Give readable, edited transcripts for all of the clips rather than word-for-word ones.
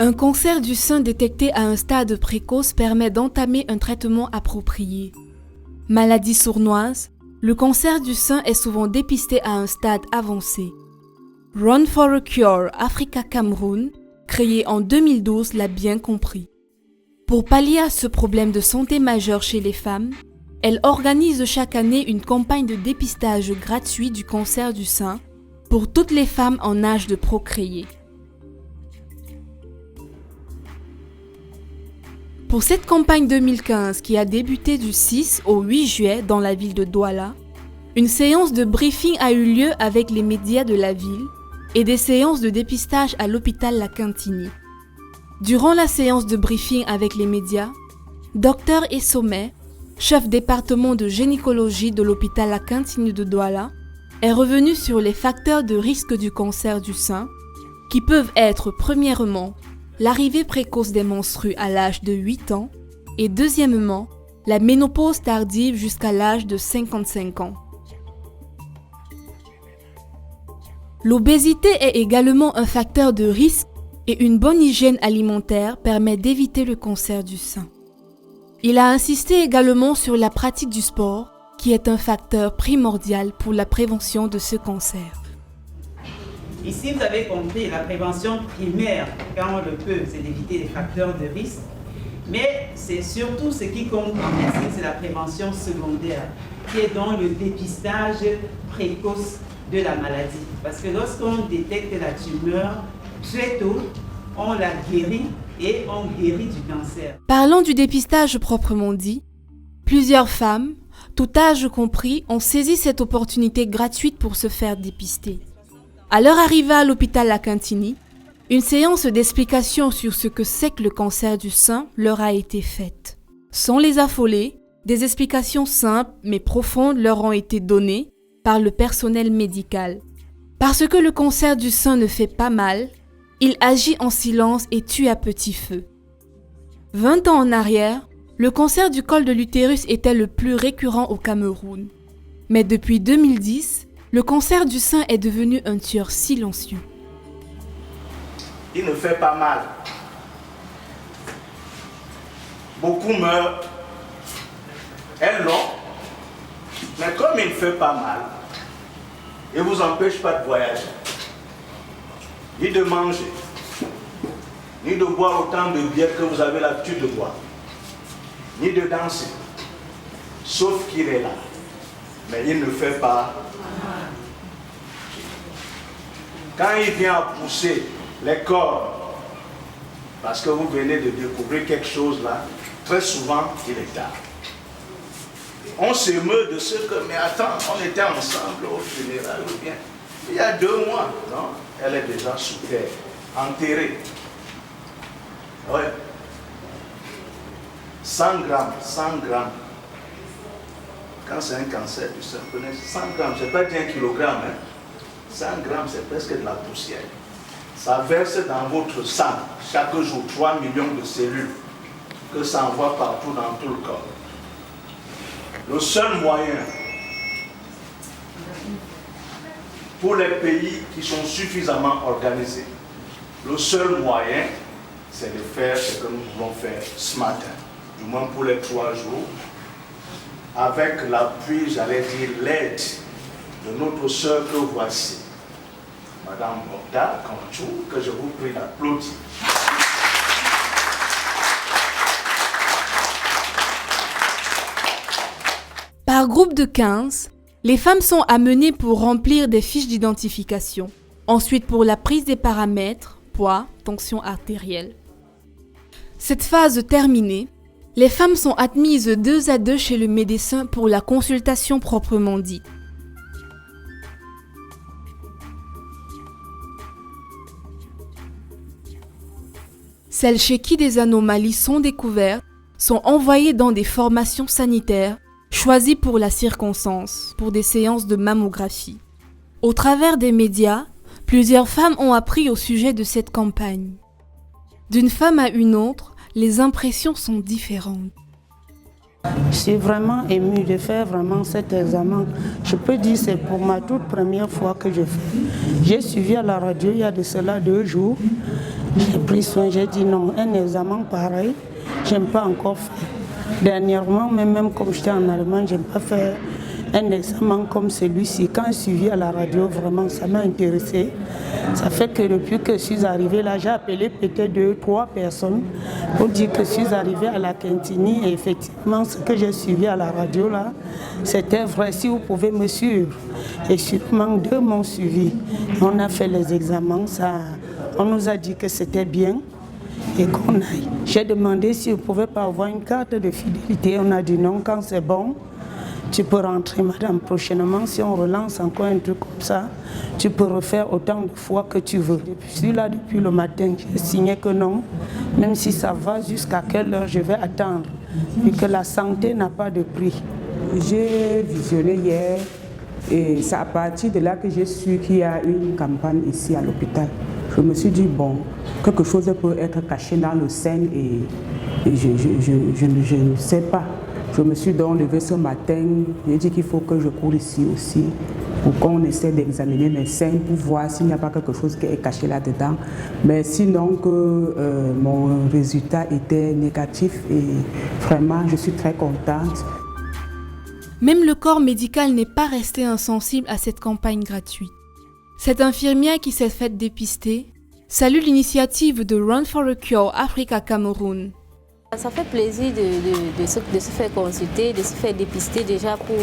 Un cancer du sein détecté à un stade précoce permet d'entamer un traitement approprié. Maladie sournoise, le cancer du sein est souvent dépisté à un stade avancé. Run for a Cure Africa Cameroun, créé en 2012, l'a bien compris. Pour pallier à ce problème de santé majeur chez les femmes, elle organise chaque année une campagne de dépistage gratuit du cancer du sein pour toutes les femmes en âge de procréer. Pour cette campagne 2015 qui a débuté du 6 au 8 juillet dans la ville de Douala, une séance de briefing a eu lieu avec les médias de la ville et des séances de dépistage à l'hôpital La Cantini. Durant la séance de briefing avec les médias, Dr Essomé, chef département de gynécologie de l'hôpital La Cantini de Douala, est revenu sur les facteurs de risque du cancer du sein, qui peuvent être premièrement l'arrivée précoce des menstrues à l'âge de 8 ans et deuxièmement la ménopause tardive jusqu'à l'âge de 55 ans. L'obésité est également un facteur de risque et une bonne hygiène alimentaire permet d'éviter le cancer du sein. Il a insisté également sur la pratique du sport, qui est un facteur primordial pour la prévention de ce cancer. Ici, vous avez compris, la prévention primaire, quand on le peut, c'est d'éviter les facteurs de risque. Mais c'est surtout ce qui compte en médecine, c'est la prévention secondaire, qui est donc le dépistage précoce de la maladie. Parce que lorsqu'on détecte la tumeur très tôt, on la guérit et on guérit du cancer. Parlant du dépistage proprement dit, plusieurs femmes, tout âge compris, ont saisi cette opportunité gratuite pour se faire dépister. À leur arrivée à l'hôpital La Cantini, une séance d'explication sur ce que c'est que le cancer du sein leur a été faite. Sans les affoler, des explications simples mais profondes leur ont été données par le personnel médical. Parce que le cancer du sein ne fait pas mal, il agit en silence et tue à petit feu. 20 ans en arrière, le cancer du col de l'utérus était le plus récurrent au Cameroun. Mais depuis 2010, le cancer du sein est devenu un tueur silencieux. Il ne fait pas mal. Beaucoup meurent. Elles l'ont. Mais comme il ne fait pas mal, il ne vous empêche pas de voyager, ni de manger, ni de boire autant de bière que vous avez l'habitude de boire, ni de danser. Sauf qu'il est là. Mais il ne fait pas. Quand il vient à pousser les corps, parce que vous venez de découvrir quelque chose là, très souvent il est tard. On s'émeut de ce que, mais attends, on était ensemble au funérail ou bien il y a 2 mois, non? Elle est déjà sous terre, enterrée. Ouais. 100 grammes. Quand c'est un cancer du sein, 100 grammes, c'est pas 1 kilogramme, hein? 100 grammes, c'est presque de la poussière. Ça verse dans votre sang chaque jour 3 millions de cellules que ça envoie partout dans tout le corps. Le seul moyen pour les pays qui sont suffisamment organisés, le seul moyen, c'est de faire ce que nous voulons faire ce matin, du moins pour les 3 jours, avec l'appui, j'allais dire l'aide de notre sœur que voici, Madame Borda Kanchou, que je vous prie d'applaudir. Par groupe de 15, les femmes sont amenées pour remplir des fiches d'identification. Ensuite pour la prise des paramètres, poids, tension artérielle. Cette phase terminée, les femmes sont admises 2 à 2 chez le médecin pour la consultation proprement dite. Celles chez qui des anomalies sont découvertes sont envoyées dans des formations sanitaires choisies pour la circonstance, pour des séances de mammographie. Au travers des médias, plusieurs femmes ont appris au sujet de cette campagne. D'une femme à une autre, les impressions sont différentes. Je suis vraiment émue de faire vraiment cet examen. Je peux dire que c'est pour ma toute première fois que je fais. J'ai suivi à la radio il y a de cela 2 jours J'ai pris soin, j'ai dit non, un examen pareil, je n'aime pas encore faire. Dernièrement, même comme j'étais en Allemagne, je n'ai pas fait un examen comme celui-ci. Quand je suis à la radio, vraiment, ça m'a intéressé. Ça fait que depuis que je suis arrivée là, j'ai appelé peut-être 2-3 personnes pour dire que je suis arrivée à la Quintini. Et effectivement, ce que j'ai suivi à la radio là, c'était vrai. Si vous pouvez me suivre. Et sûrement 2 m'ont suivi. On a fait les examens, on nous a dit que c'était bien et qu'on aille. J'ai demandé si vous ne pouvez pas avoir une carte de fidélité. On a dit non, quand c'est bon. Tu peux rentrer, madame, prochainement. Si on relance encore un truc comme ça, tu peux refaire autant de fois que tu veux. Je suis là depuis le matin, j'ai signé que non. Même si ça va, jusqu'à quelle heure je vais attendre. Vu que la santé n'a pas de prix. J'ai visionné hier et c'est à partir de là que j'ai su qu'il y a une campagne ici à l'hôpital. Je me suis dit, bon, quelque chose peut être caché dans le sein et je ne sais pas. Je me suis donc levée ce matin, j'ai dit qu'il faut que je cours ici aussi pour qu'on essaie d'examiner mes seins pour voir s'il n'y a pas quelque chose qui est caché là-dedans. Mais sinon que mon résultat était négatif et vraiment je suis très contente. Même le corps médical n'est pas resté insensible à cette campagne gratuite. Cette infirmière qui s'est faite dépister salue l'initiative de Run for a Cure Africa Cameroun. Ça fait plaisir de se faire consulter, de se faire dépister déjà pour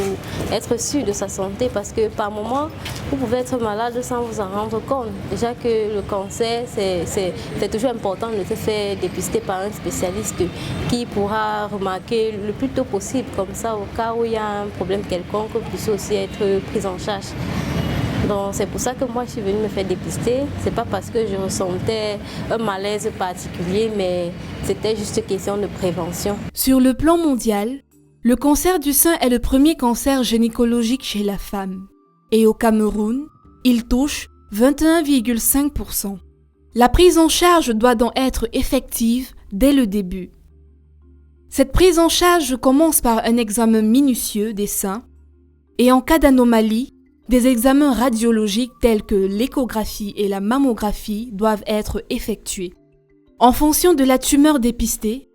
être sûr de sa santé parce que par moment, vous pouvez être malade sans vous en rendre compte. Déjà que le cancer, c'est toujours important de se faire dépister par un spécialiste qui pourra remarquer le plus tôt possible, comme ça au cas où il y a un problème quelconque, vous puissiez aussi être pris en charge. Donc c'est pour ça que moi je suis venue me faire dépister. C'est pas parce que je ressentais un malaise particulier, mais c'était juste question de prévention. Sur le plan mondial, le cancer du sein est le premier cancer gynécologique chez la femme. Et au Cameroun, il touche 21,5%. La prise en charge doit donc être effective dès le début. Cette prise en charge commence par un examen minutieux des seins et en cas d'anomalie, des examens radiologiques tels que l'échographie et la mammographie doivent être effectués. En fonction de la tumeur dépistée,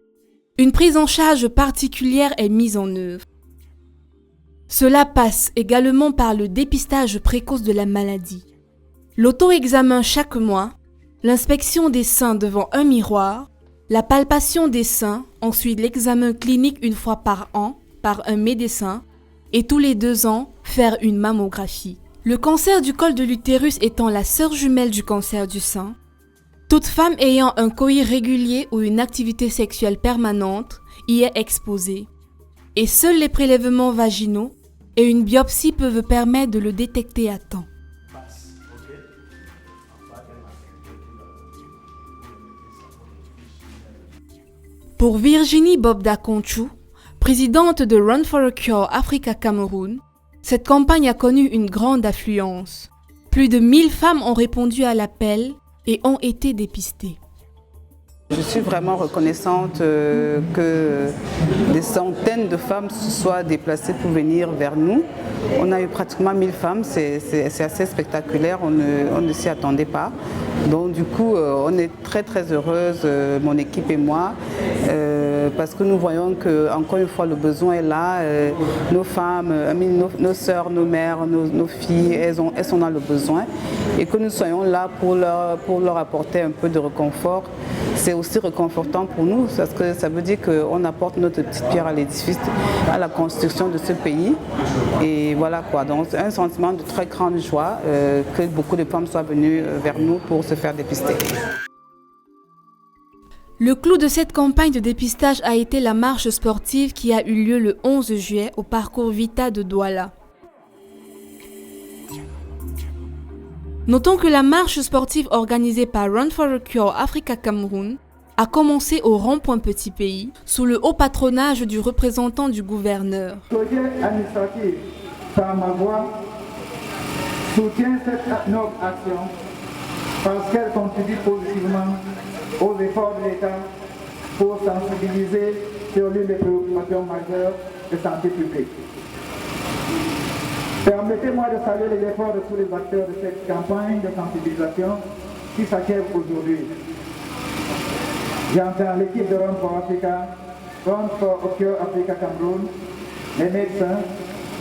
une prise en charge particulière est mise en œuvre. Cela passe également par le dépistage précoce de la maladie, l'auto-examen chaque mois, l'inspection des seins devant un miroir, la palpation des seins, ensuite l'examen clinique une fois par an par un médecin, et tous les 2 ans, faire une mammographie. Le cancer du col de l'utérus étant la sœur jumelle du cancer du sein, toute femme ayant un coït régulier ou une activité sexuelle permanente y est exposée. Et seuls les prélèvements vaginaux et une biopsie peuvent permettre de le détecter à temps. Pour Virginie Bobda-Conchou, présidente de Run for a Cure Africa Cameroun, cette campagne a connu une grande affluence. Plus de 1000 femmes ont répondu à l'appel et ont été dépistées. Je suis vraiment reconnaissante que des centaines de femmes se soient déplacées pour venir vers nous. On a eu pratiquement 1000 femmes, c'est assez spectaculaire, on ne s'y attendait pas. Donc du coup, on est très très heureuses, mon équipe et moi, parce que nous voyons que encore une fois le besoin est là. Nos femmes, nos sœurs, nos mères, nos filles, elles sont dans le besoin, et que nous soyons là pour leur apporter un peu de réconfort. C'est aussi réconfortant pour nous parce que ça veut dire qu'on apporte notre petite pierre à l'édifice, à la construction de ce pays. Et voilà quoi, donc un sentiment de très grande joie que beaucoup de femmes soient venues vers nous pour se faire dépister. Le clou de cette campagne de dépistage a été la marche sportive qui a eu lieu le 11 juillet au parcours Vita de Douala. Notons que la marche sportive organisée par Run for a Cure Africa Cameroun a commencé au rond-point Petit Pays sous le haut patronage du représentant du gouverneur. Le projet administratif, par ma voix, soutient cette noble action parce qu'elle contribue positivement aux efforts de l'État pour sensibiliser sur l'une des préoccupations majeures de santé publique. Permettez-moi de saluer les efforts de tous les acteurs de cette campagne de sensibilisation qui s'achève aujourd'hui. J'entends l'équipe de Run for Africa, Run for Cure Africa Cameroun, les médecins,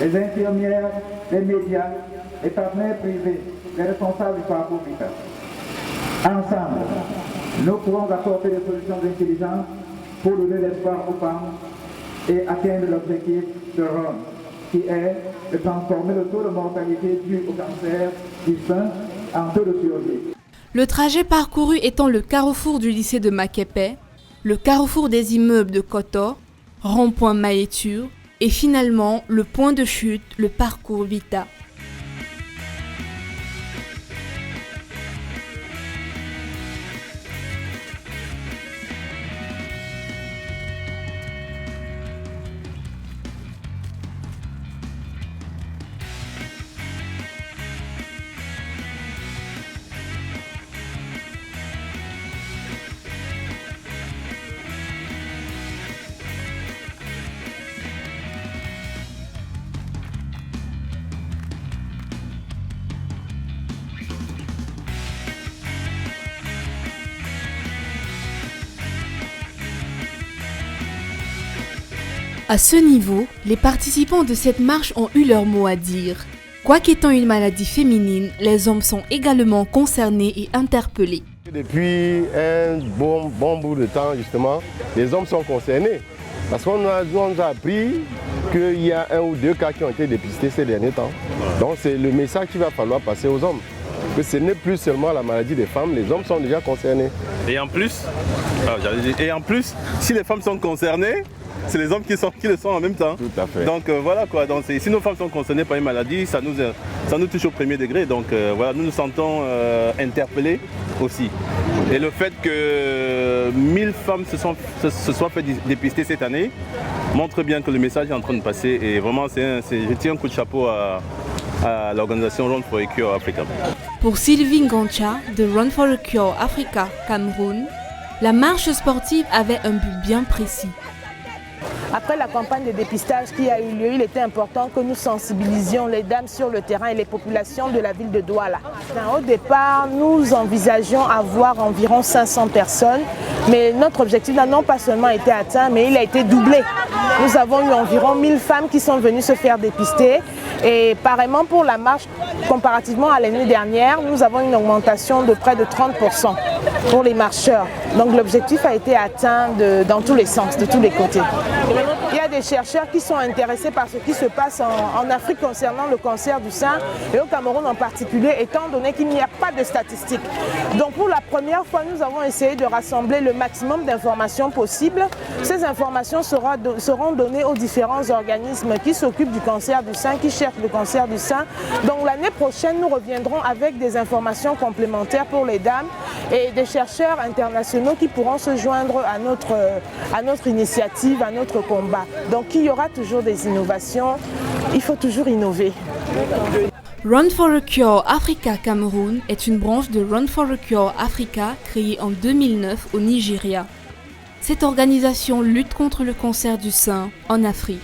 les infirmières, les médias, les partenaires privés, les responsables du parcours vital. Ensemble, nous pourrons apporter des solutions intelligentes pour donner l'espoir aux femmes et atteindre l'objectif de Run, qui est de transformer le taux de mortalité dû au cancer du sein en taux de survie. Le trajet parcouru étant le carrefour du lycée de Makepe, le carrefour des immeubles de Kotor, rond-point Maétur, et finalement le point de chute, le parcours Vita. À ce niveau, les participants de cette marche ont eu leur mot à dire. Quoiqu'étant une maladie féminine, les hommes sont également concernés et interpellés. Depuis un bon bout de temps, justement, les hommes sont concernés. Parce qu'on nous a appris qu'il y a 1 ou 2 cas qui ont été dépistés ces derniers temps. Donc c'est le message qu'il va falloir passer aux hommes. Que ce n'est plus seulement la maladie des femmes, les hommes sont déjà concernés. Et en plus, si les femmes sont concernées, c'est les hommes qui le sont en même temps. Tout à fait. Donc voilà quoi. Donc, si nos femmes sont concernées par une maladie, ça nous touche au premier degré. Donc voilà, nous nous sentons interpellés aussi. Et le fait que 1000 femmes se soient fait dépister cette année montre bien que le message est en train de passer. Et vraiment, je tire un coup de chapeau à l'organisation Run for a Cure Africa. Pour Sylvie Ngancha de Run for a Cure Africa Cameroun, la marche sportive avait un but bien précis. Après la campagne de dépistage qui a eu lieu, il était important que nous sensibilisions les dames sur le terrain et les populations de la ville de Douala. Au départ, nous envisagions avoir environ 500 personnes, mais notre objectif n'a non pas seulement été atteint, mais il a été doublé. Nous avons eu environ 1000 femmes qui sont venues se faire dépister et pareillement pour la marche, comparativement à l'année dernière, nous avons une augmentation de près de 30% pour les marcheurs. Donc l'objectif a été atteint dans tous les sens, de tous les côtés. Il y a des chercheurs qui sont intéressés par ce qui se passe en Afrique concernant le cancer du sein et au Cameroun en particulier, étant donné qu'il n'y a pas de statistiques. Donc pour la première fois, nous avons essayé de rassembler le maximum d'informations possibles. Ces informations seront données aux différents organismes qui s'occupent du cancer du sein, qui cherchent le cancer du sein. Donc l'année prochaine, nous reviendrons avec des informations complémentaires pour les dames et des chercheurs internationaux qui pourront se joindre à notre initiative, à notre combat. Donc il y aura toujours des innovations, il faut toujours innover. Run for a Cure Africa Cameroun est une branche de Run for a Cure Africa créée en 2009 au Nigeria. Cette organisation lutte contre le cancer du sein en Afrique.